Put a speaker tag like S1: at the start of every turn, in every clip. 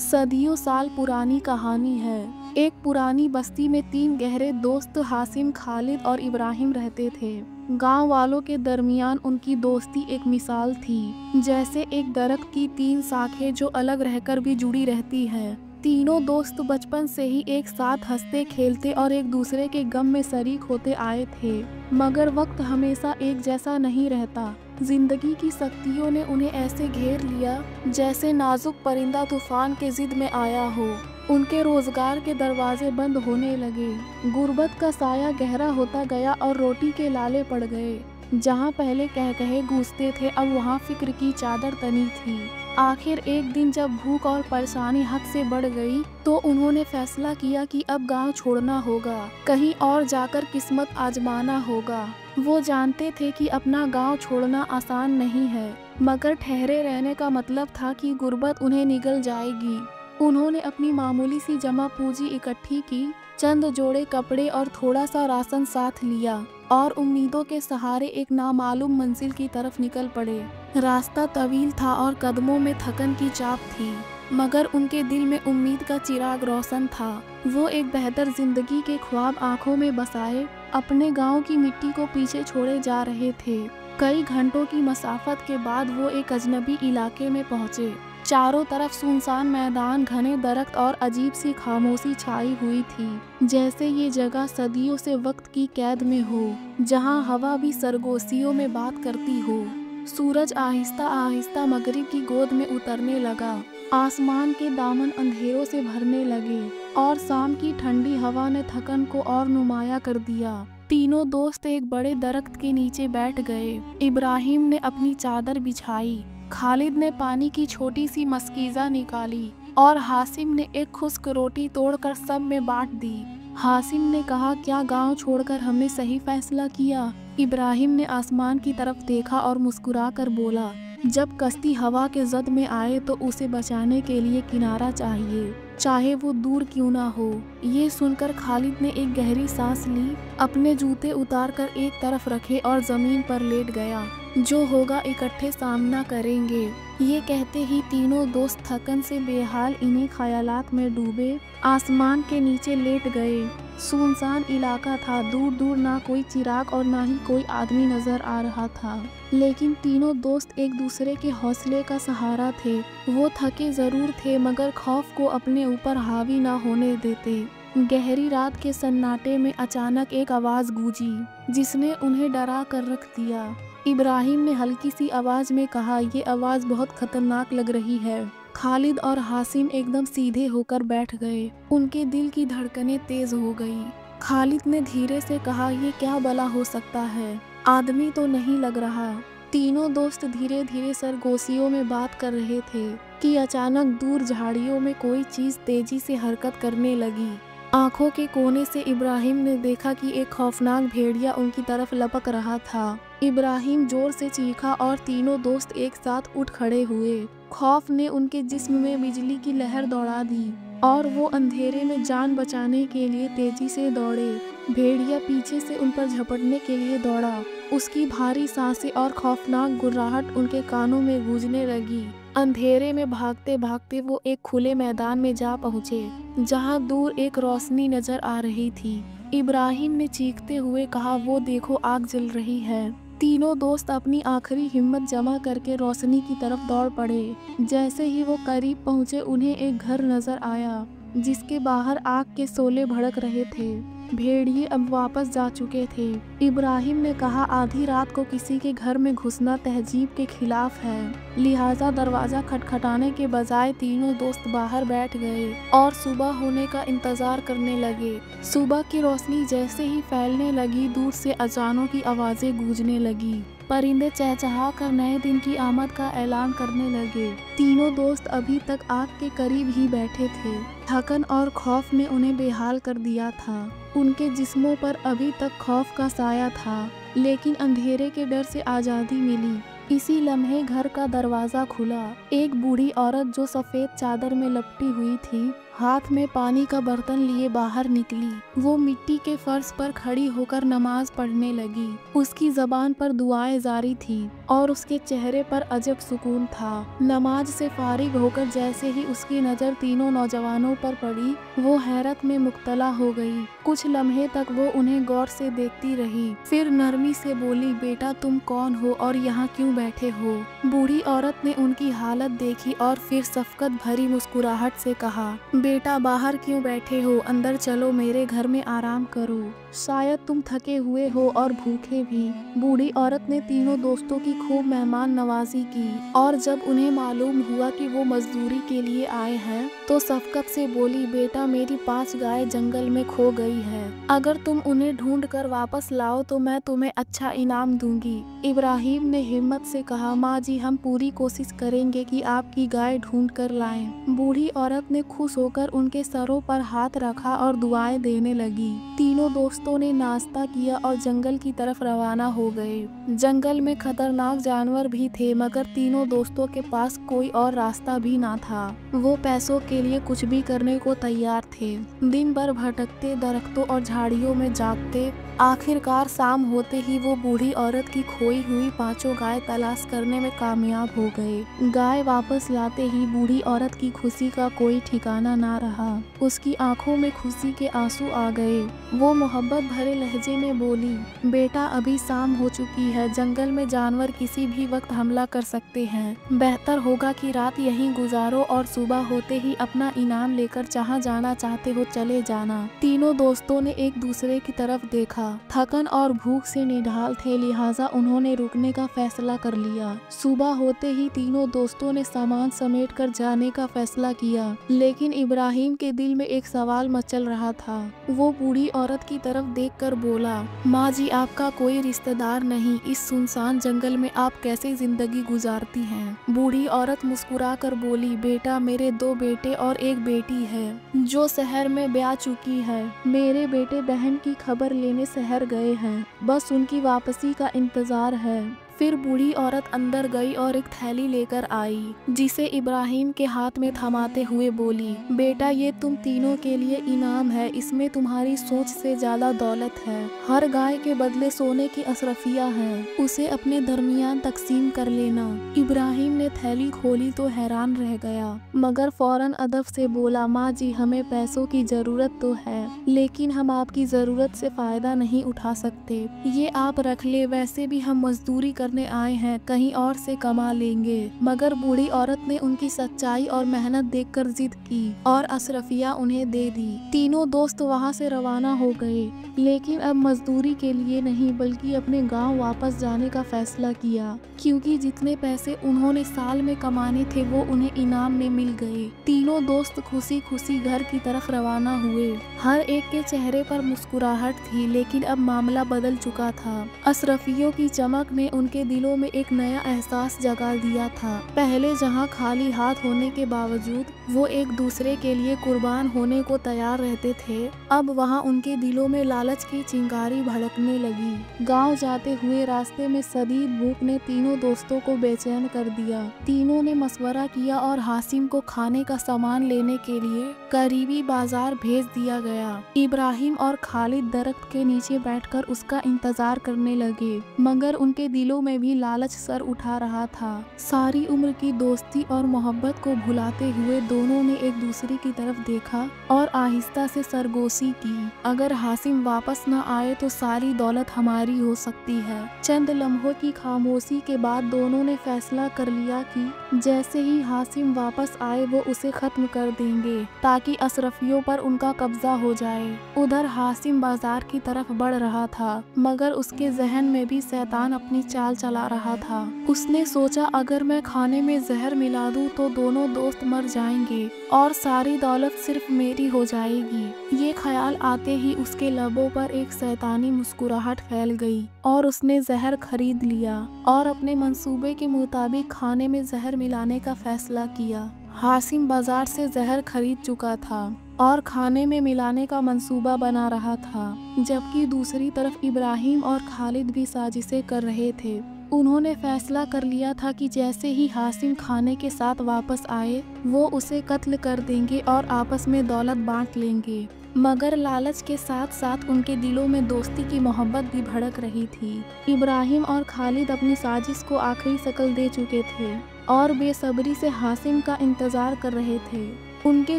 S1: सदियों साल पुरानी कहानी है। एक पुरानी बस्ती में 3 गहरे दोस्त हासिम, खालिद और इब्राहिम रहते थे। गांव वालों के दरमियान उनकी दोस्ती एक मिसाल थी, जैसे एक दरख्त की 3 शाखें जो अलग रहकर भी जुड़ी रहती है। तीनों दोस्त बचपन से ही एक साथ हंसते खेलते और एक दूसरे के गम में शरीक होते आए थे। मगर वक्त हमेशा एक जैसा नहीं रहता। जिंदगी की सख्तियों ने उन्हें ऐसे घेर लिया जैसे नाजुक परिंदा तूफान के जिद में आया हो। उनके रोजगार के दरवाजे बंद होने लगे, गुर्बत का साया गहरा होता गया और रोटी के लाले पड़ गए। जहाँ पहले कह कहे गूंजते थे, अब वहाँ फिक्र की चादर तनी थी। आखिर एक दिन जब भूख और परेशानी हद से बढ़ गई तो उन्होंने फैसला किया कि अब गांव छोड़ना होगा, कहीं और जाकर किस्मत आजमाना होगा। वो जानते थे कि अपना गांव छोड़ना आसान नहीं है, मगर ठहरे रहने का मतलब था कि गुर्बत उन्हें निगल जाएगी। उन्होंने अपनी मामूली सी जमा पूंजी इकट्ठी की, चंद जोड़े कपड़े और थोड़ा सा राशन साथ लिया और उम्मीदों के सहारे एक नामालूम मंजिल की तरफ निकल पड़े। रास्ता तवील था और कदमों में थकन की चाप थी, मगर उनके दिल में उम्मीद का चिराग रोशन था। वो एक बेहतर जिंदगी के ख्वाब आंखों में बसाए अपने गांव की मिट्टी को पीछे छोड़े जा रहे थे। कई घंटों की मसाफत के बाद वो एक अजनबी इलाके में पहुंचे। चारों तरफ सुनसान मैदान, घने दरख्त और अजीब सी खामोशी छाई हुई थी, जैसे ये जगह सदियों से वक्त की कैद में हो, जहां हवा भी सरगोशियों में बात करती हो। सूरज आहिस्ता आहिस्ता मगरिब की गोद में उतरने लगा, आसमान के दामन अंधेरों से भरने लगे और शाम की ठंडी हवा ने थकन को और नुमाया कर दिया। तीनों दोस्त एक बड़े दरख्त के नीचे बैठ गए। इब्राहिम ने अपनी चादर बिछाई, खालिद ने पानी की छोटी सी मस्कीज़ा निकाली और हासिम ने एक खुश्क रोटी तोड़कर सब में बांट दी। हासिम ने कहा, क्या गांव छोड़कर हमने सही फैसला किया? इब्राहिम ने आसमान की तरफ देखा और मुस्कुराकर बोला, जब कश्ती हवा के जद में आए तो उसे बचाने के लिए किनारा चाहिए, चाहे वो दूर क्यों ना हो। ये सुनकर खालिद ने एक गहरी सांस ली, अपने जूते उतारकर एक तरफ रखे और जमीन पर लेट गया। जो होगा इकट्ठे सामना करेंगे। ये कहते ही तीनों दोस्त थकन से बेहाल इन्हीं ख्यालात में डूबे आसमान के नीचे लेट गए। सुनसान इलाका था, दूर दूर ना कोई चिराग और ना ही कोई आदमी नजर आ रहा था, लेकिन तीनों दोस्त एक दूसरे के हौसले का सहारा थे। वो थके जरूर थे, मगर खौफ को अपने ऊपर हावी ना होने देते। गहरी रात के सन्नाटे में अचानक एक आवाज गूंजी, जिसने उन्हें डरा कर रख दिया। इब्राहिम ने हल्की सी आवाज में कहा, ये आवाज बहुत खतरनाक लग रही है। खालिद और हासिम एकदम सीधे होकर बैठ गए, उनके दिल की धड़कनें तेज हो गई। खालिद ने धीरे से कहा, ये क्या भला हो सकता है? आदमी तो नहीं लग रहा। तीनों दोस्त धीरे धीरे सरगोशियों में बात कर रहे थे कि अचानक दूर झाड़ियों में कोई चीज तेजी से हरकत करने लगी। आंखों के कोने से इब्राहिम ने देखा कि एक खौफनाक भेड़िया उनकी तरफ लपक रहा था। इब्राहिम जोर से चीखा और तीनों दोस्त एक साथ उठ खड़े हुए। खौफ ने उनके जिस्म में बिजली की लहर दौड़ा दी और वो अंधेरे में जान बचाने के लिए तेजी से दौड़े। भेड़िया पीछे से उन पर झपटने के लिए दौड़ा। उसकी भारी सांसें और खौफनाक गुर्राहट उनके कानों में गूंजने लगी। अंधेरे में भागते भागते वो एक खुले मैदान में जा पहुँचे, जहाँ दूर एक रोशनी नजर आ रही थी। इब्राहिम ने चीखते हुए कहा, वो देखो, आग जल रही है। तीनों दोस्त अपनी आखिरी हिम्मत जमा करके रोशनी की तरफ दौड़ पड़े। जैसे ही वो करीब पहुँचे, उन्हें एक घर नजर आया, जिसके बाहर आग के शोले भड़क रहे थे। भेड़िए अब वापस जा चुके थे। इब्राहिम ने कहा, आधी रात को किसी के घर में घुसना तहजीब के खिलाफ है, लिहाजा दरवाजा खटखटाने के बजाय तीनों दोस्त बाहर बैठ गए और सुबह होने का इंतजार करने लगे। सुबह की रोशनी जैसे ही फैलने लगी, दूर से अजानों की आवाजें गूंजने लगी। परिंदे चहचहा कर नए दिन की आमद का ऐलान करने लगे। तीनों दोस्त अभी तक आग के करीब ही बैठे थे। थकन और खौफ ने उन्हें बेहाल कर दिया था। उनके जिस्मों पर अभी तक खौफ का साया था, लेकिन अंधेरे के डर से आज़ादी मिली। इसी लम्हे घर का दरवाजा खुला। एक बूढ़ी औरत जो सफ़ेद चादर में लपटी हुई थी, हाथ में पानी का बर्तन लिए बाहर निकली। वो मिट्टी के फर्श पर खड़ी होकर नमाज पढ़ने लगी। उसकी जबान पर दुआएं जारी थी और उसके चेहरे पर अजब सुकून था। नमाज से फारिग होकर जैसे ही उसकी नज़र तीनों नौजवानों पर पड़ी, वो हैरत में मुब्तला हो गई। कुछ लम्हे तक वो उन्हें गौर से देखती रही, फिर नरमी से बोली, बेटा तुम कौन हो और यहाँ क्यों बैठे हो? बूढ़ी औरत ने उनकी हालत देखी और फिर शफकत भरी मुस्कुराहट से कहा, बेटा बाहर क्यों बैठे हो, अंदर चलो, मेरे घर में आराम करो, शायद तुम थके हुए हो और भूखे भी। बूढ़ी औरत ने तीनों दोस्तों की खूब मेहमान नवाजी की और जब उन्हें मालूम हुआ कि वो मजदूरी के लिए आए हैं तो शफकत से बोली, बेटा मेरी 5 गाय जंगल में खो गई है, अगर तुम उन्हें ढूंढ कर वापस लाओ तो मैं तुम्हें अच्छा इनाम दूंगी। इब्राहिम ने हिम्मत से कहा, माँ जी हम पूरी कोशिश करेंगे कि आपकी गाय ढूंढ कर लाएं। बूढ़ी औरत ने खुश होकर उनके सरों पर हाथ रखा और दुआएं देने लगी। तीनों दोस्तों ने नाश्ता किया और जंगल की तरफ रवाना हो गए। जंगल में खतरनाक जानवर भी थे मगर तीनों दोस्तों के पास कोई और रास्ता भी ना था। वो पैसों के लिए कुछ भी करने को तैयार थे। दिन भर भटकते, दरख्तों और झाड़ियों में जागते, आखिरकार शाम होते ही वो बूढ़ी औरत की खोई हुई 5 गाय तलाश करने में कामयाब हो गए। गाय वापस लाते ही बूढ़ी औरत की खुशी का कोई ठिकाना ना रहा। उसकी आंखों में खुशी के आंसू आ गए। वो मोहब्बत भरे लहजे में बोली, बेटा अभी शाम हो चुकी है, जंगल में जानवर किसी भी वक्त हमला कर सकते हैं, बेहतर होगा कि रात यहीं गुजारो और सुबह होते ही अपना इनाम लेकर जहाँ जाना चाहते हो चले जाना। तीनों दोस्तों ने एक दूसरे की तरफ देखा। थकन और भूख से निढाल थे, लिहाजा उन्होंने रुकने का फैसला कर लिया। सुबह होते ही तीनों दोस्तों ने सामान समेट कर जाने का फैसला किया, लेकिन इब्राहिम के दिल में एक सवाल मचल रहा था। वो बूढ़ी औरत की तरफ देखकर बोला, माँ जी आपका कोई रिश्तेदार नहीं, इस सुनसान जंगल में आप कैसे जिंदगी गुजारती हैं? बूढ़ी औरत मुस्कुरा कर बोली, बेटा मेरे 2 बेटे और 1 बेटी है जो शहर में ब्याह चुकी है। मेरे बेटे बहन की खबर लेने शहर गए हैं, बस उनकी वापसी का इंतजार है। फिर बूढ़ी औरत अंदर गई और एक थैली लेकर आई, जिसे इब्राहिम के हाथ में थमाते हुए बोली, बेटा ये तुम तीनों के लिए इनाम है, इसमें तुम्हारी सोच से ज्यादा दौलत है। हर गाय के बदले सोने की अशरफिया है, उसे अपने दरमियान तकसीम कर लेना। इब्राहिम ने थैली खोली तो हैरान रह गया, मगर फौरन अदब से बोला, माँ जी हमें पैसों की जरूरत तो है, लेकिन हम आपकी जरूरत से फायदा नहीं उठा सकते, ये आप रख ले, वैसे भी हम मजदूरी करने आए हैं, कहीं और से कमा लेंगे। मगर बूढ़ी औरत ने उनकी सच्चाई और मेहनत देखकर जिद की और अशरफिया उन्हें दे दी। तीनों दोस्त वहां से रवाना हो गए, लेकिन अब मजदूरी के लिए नहीं बल्कि अपने गांव वापस जाने का फैसला किया, क्योंकि जितने पैसे उन्होंने साल में कमाने थे वो उन्हें इनाम में मिल गए। तीनों दोस्त खुशी खुशी घर की तरफ रवाना हुए। हर एक के चेहरे पर मुस्कुराहट थी, लेकिन अब मामला बदल चुका था। अशरफियों की चमक ने उनके दिलों में एक नया एहसास जगा दिया था। पहले जहां खाली हाथ होने के बावजूद वो एक दूसरे के लिए कुर्बान होने को तैयार रहते थे, अब वहां उनके दिलों में लालच की चिंगारी भड़कने लगी। गांव जाते हुए रास्ते में शदीद भूख ने तीनों दोस्तों को बेचैन कर दिया। तीनों ने मशवरा किया और हासिम को खाने का सामान लेने के लिए करीबी बाजार भेज दिया गया। इब्राहिम और खालिद दरख्त के नीचे बैठकर उसका इंतजार करने लगे, मगर उनके दिलों में भी लालच सर उठा रहा था। सारी उम्र की दोस्ती और मोहब्बत को भुलाते हुए दोनों ने एक दूसरे की तरफ देखा और आहिस्ता से सरगोशी की, अगर हासिम वापस न आए तो सारी दौलत हमारी हो सकती है। चंद लम्हों की खामोशी के बाद दोनों ने फैसला कर लिया कि जैसे ही हासिम वापस आए वो उसे खत्म कर देंगे ताकि अशरफियों पर उनका कब्जा हो जाए। उधर हासिम बाजार की तरफ बढ़ रहा था, मगर उसके जहन में भी शैतान अपनी चाल चला रहा था। उसने सोचा अगर मैं खाने में जहर मिला दूं तो दोनों दोस्त मर जाएंगे और सारी दौलत सिर्फ मेरी हो जाएगी। ये ख्याल आते ही उसके लबों पर एक शैतानी मुस्कुराहट फैल गई और उसने जहर खरीद लिया और अपने मंसूबे के मुताबिक खाने में जहर मिलाने का फैसला किया। हासिम बाजार से जहर खरीद चुका था और खाने में मिलाने का मंसूबा बना रहा था, जबकि दूसरी तरफ इब्राहिम और खालिद भी साजिशें कर रहे थे। उन्होंने फैसला कर लिया था कि जैसे ही हासिम खाने के साथ वापस आए वो उसे कत्ल कर देंगे और आपस में दौलत बांट लेंगे। मगर लालच के साथ साथ उनके दिलों में दोस्ती की मोहब्बत भी भड़क रही थी। इब्राहिम और खालिद अपनी साजिश को आखिरी शक्ल दे चुके थे और बेसब्री से हासिम का इंतजार कर रहे थे। उनके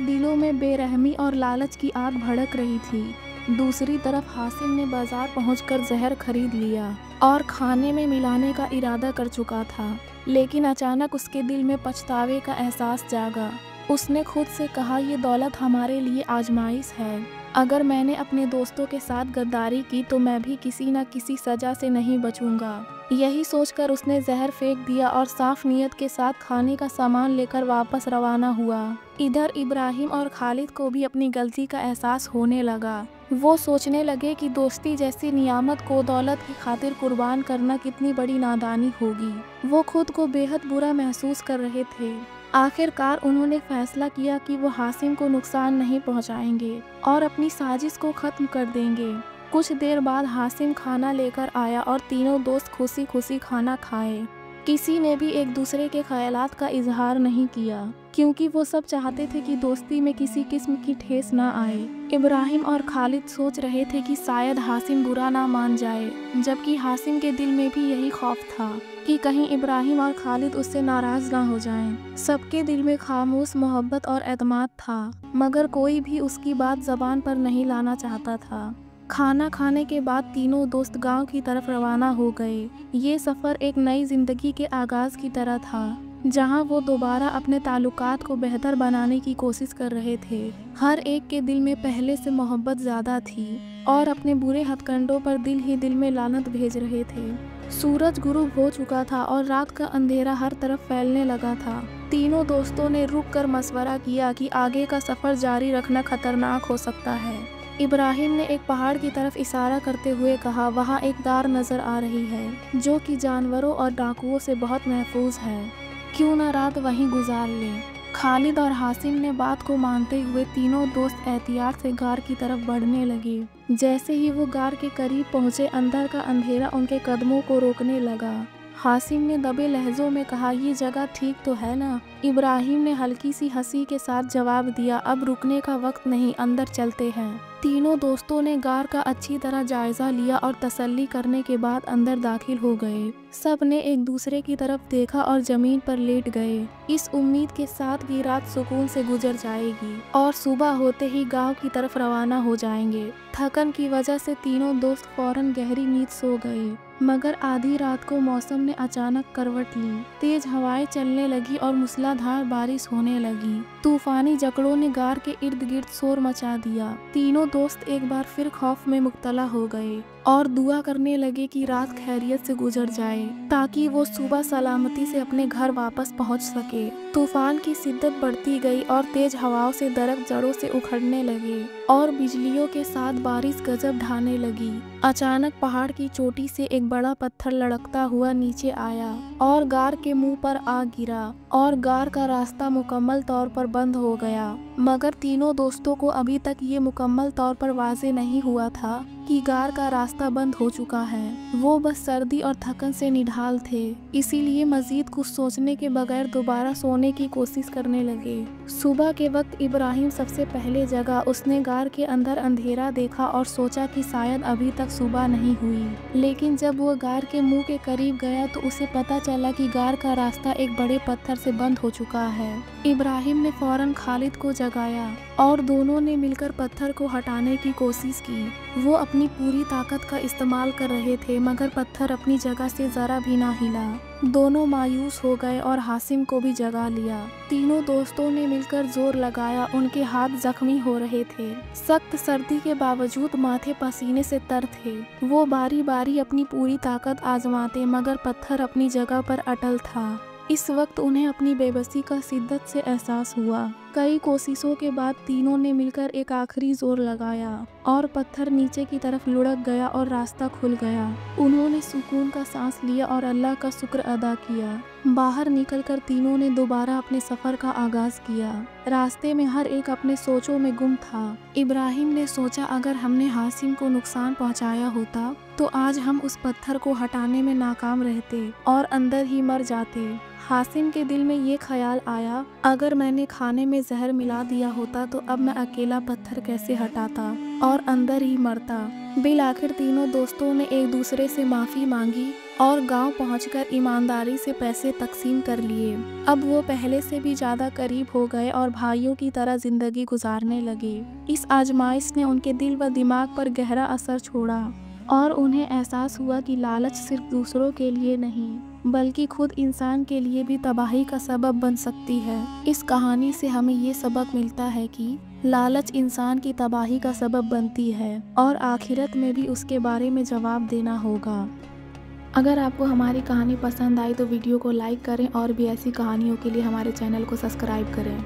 S1: दिलों में बेरहमी और लालच की आग भड़क रही थी। दूसरी तरफ हासिम ने बाजार पहुंचकर जहर खरीद लिया और खाने में मिलाने का इरादा कर चुका था, लेकिन अचानक उसके दिल में पछतावे का एहसास जागा। उसने खुद से कहा, ये दौलत हमारे लिए आजमाइश है। अगर मैंने अपने दोस्तों के साथ गद्दारी की तो मैं भी किसी न किसी सजा से नहीं बचूंगा। यही सोचकर उसने जहर फेंक दिया और साफ नीयत के साथ खाने का सामान लेकर वापस रवाना हुआ। इधर इब्राहिम और खालिद को भी अपनी गलती का एहसास होने लगा। वो सोचने लगे कि दोस्ती जैसी नियामत को दौलत की खातिर कुर्बान करना कितनी बड़ी नादानी होगी। वो खुद को बेहद बुरा महसूस कर रहे थे। आखिरकार उन्होंने फैसला किया कि वो हासिम को नुकसान नहीं पहुंचाएंगे और अपनी साजिश को ख़त्म कर देंगे। कुछ देर बाद हासिम खाना लेकर आया और तीनों दोस्त खुशी खुशी खाना खाए। किसी ने भी एक दूसरे के ख्यालात का इजहार नहीं किया, क्योंकि वो सब चाहते थे कि दोस्ती में किसी किस्म की ठेस ना आए। इब्राहिम और खालिद सोच रहे थे कि शायद हासिम बुरा ना मान जाए, जबकि हासिम के दिल में भी यही खौफ था कि कहीं इब्राहिम और खालिद उससे नाराज ना हो जाएं। सबके दिल में खामोश मोहब्बत और एतमाद था, मगर कोई भी उसकी बात जबान पर नहीं लाना चाहता था। खाना खाने के बाद तीनों दोस्त गांव की तरफ रवाना हो गए। ये सफ़र एक नई ज़िंदगी के आगाज़ की तरह था, जहां वो दोबारा अपने ताल्लुकात को बेहतर बनाने की कोशिश कर रहे थे। हर एक के दिल में पहले से मोहब्बत ज़्यादा थी और अपने बुरे हथकंडों पर दिल ही दिल में लानत भेज रहे थे। सूरज गुरूब हो चुका था और रात का अंधेरा हर तरफ फैलने लगा था। तीनों दोस्तों ने रुक कर मशवरा किया कि आगे का सफ़र जारी रखना खतरनाक हो सकता है। इब्राहिम ने एक पहाड़ की तरफ इशारा करते हुए कहा, वहाँ एक दार नज़र आ रही है जो कि जानवरों और डाकुओं से बहुत महफूज है। क्यों न रात वहीं गुजार लें। खालिद और हासिम ने बात को मानते हुए तीनों दोस्त एहतियात से गार की तरफ बढ़ने लगे। जैसे ही वो गार के करीब पहुंचे, अंदर का अंधेरा उनके कदमों को रोकने लगा। हासिम ने दबे लहजों में कहा, ये जगह ठीक तो है ना? इब्राहिम ने हल्की सी हंसी के साथ जवाब दिया, अब रुकने का वक्त नहीं, अंदर चलते हैं। तीनों दोस्तों ने गार का अच्छी तरह जायजा लिया और तसल्ली करने के बाद अंदर दाखिल हो गए। सब ने एक दूसरे की तरफ देखा और जमीन पर लेट गए, इस उम्मीद के साथ कि रात सुकून से गुजर जाएगी और सुबह होते ही गांव की तरफ रवाना हो जाएंगे। थकन की वजह से तीनों दोस्त फौरन गहरी नींद सो गए, मगर आधी रात को मौसम ने अचानक करवट ली। तेज हवाएं चलने लगी और मूसलाधार बारिश होने लगी। तूफानी जकड़ों ने गार के इर्द गिर्द शोर मचा दिया। तीनों दोस्त एक बार फिर खौफ में मुब्तला हो गए और दुआ करने लगे कि रात खैरियत से गुजर जाए, ताकि वो सुबह सलामती से अपने घर वापस पहुंच सके। तूफान की शिद्दत बढ़ती गई और तेज हवाओं से दरख्त जड़ों से उखड़ने लगे और बिजलियों के साथ बारिश गजब ढाने लगी। अचानक पहाड़ की चोटी से एक बड़ा पत्थर लड़कता हुआ नीचे आया और गार के मुंह पर आ गिरा और गार का रास्ता मुकम्मल तौर पर बंद हो गया। मगर तीनों दोस्तों को अभी तक ये मुकम्मल तौर पर वाज़ेह नहीं हुआ था कि गार का रास्ता बंद हो चुका है। वो बस सर्दी और थकन से निढाल थे, इसीलिए मजीद कुछ सोचने के बगैर दोबारा सोने की कोशिश करने लगे। सुबह के वक्त इब्राहिम सबसे पहले जगा। उसने गार के अंदर अंधेरा देखा और सोचा कि शायद अभी तक सुबह नहीं हुई, लेकिन जब वो गार के मुंह के करीब गया तो उसे पता चला कि गार का रास्ता एक बड़े पत्थर से बंद हो चुका है। इब्राहिम ने फौरन खालिद को जगाया और दोनों ने मिलकर पत्थर को हटाने की कोशिश की। वो अपनी पूरी ताकत का इस्तेमाल कर रहे थे, मगर पत्थर अपनी जगह से जरा भी ना हिला। दोनों मायूस हो गए और हासिम को भी जगा लिया। तीनों दोस्तों ने मिलकर जोर लगाया। उनके हाथ जख्मी हो रहे थे। सख्त सर्दी के बावजूद माथे पसीने से तर थे। वो बारी बारी अपनी पूरी ताकत आजमाते, मगर पत्थर अपनी जगह पर अटल था। इस वक्त उन्हें अपनी बेबसी का शिद्दत से एहसास हुआ। कई कोशिशों के बाद तीनों ने मिलकर एक आखिरी जोर लगाया और पत्थर नीचे की तरफ लुढ़क गया और रास्ता खुल गया। उन्होंने सुकून का सांस लिया और अल्लाह का शुक्र अदा किया। बाहर निकलकर तीनों ने दोबारा अपने सफर का आगाज किया। रास्ते में हर एक अपने सोचों में गुम था। इब्राहिम ने सोचा, अगर हमने हासिम को नुकसान पहुंचाया होता तो आज हम उस पत्थर को हटाने में नाकाम रहते और अंदर ही मर जाते। हासिम के दिल में ये ख्याल आया, अगर मैंने खाने में जहर मिला दिया होता तो अब मैं अकेला पत्थर कैसे हटाता और अंदर ही मरता। बिल आखिर तीनों दोस्तों ने एक दूसरे से माफ़ी मांगी और गांव पहुंचकर ईमानदारी से पैसे तकसीम कर लिए। अब वो पहले से भी ज़्यादा करीब हो गए और भाइयों की तरह ज़िंदगी गुजारने लगे। इस आजमाइश ने उनके दिल व दिमाग पर गहरा असर छोड़ा और उन्हें एहसास हुआ कि लालच सिर्फ दूसरों के लिए नहीं बल्कि खुद इंसान के लिए भी तबाही का सबब बन सकती है। इस कहानी से हमें ये सबक मिलता है कि लालच इंसान की तबाही का सबब बनती है और आखिरत में भी उसके बारे में जवाब देना होगा। अगर आपको हमारी कहानी पसंद आई तो वीडियो को लाइक करें और भी ऐसी कहानियों के लिए हमारे चैनल को सब्सक्राइब करें।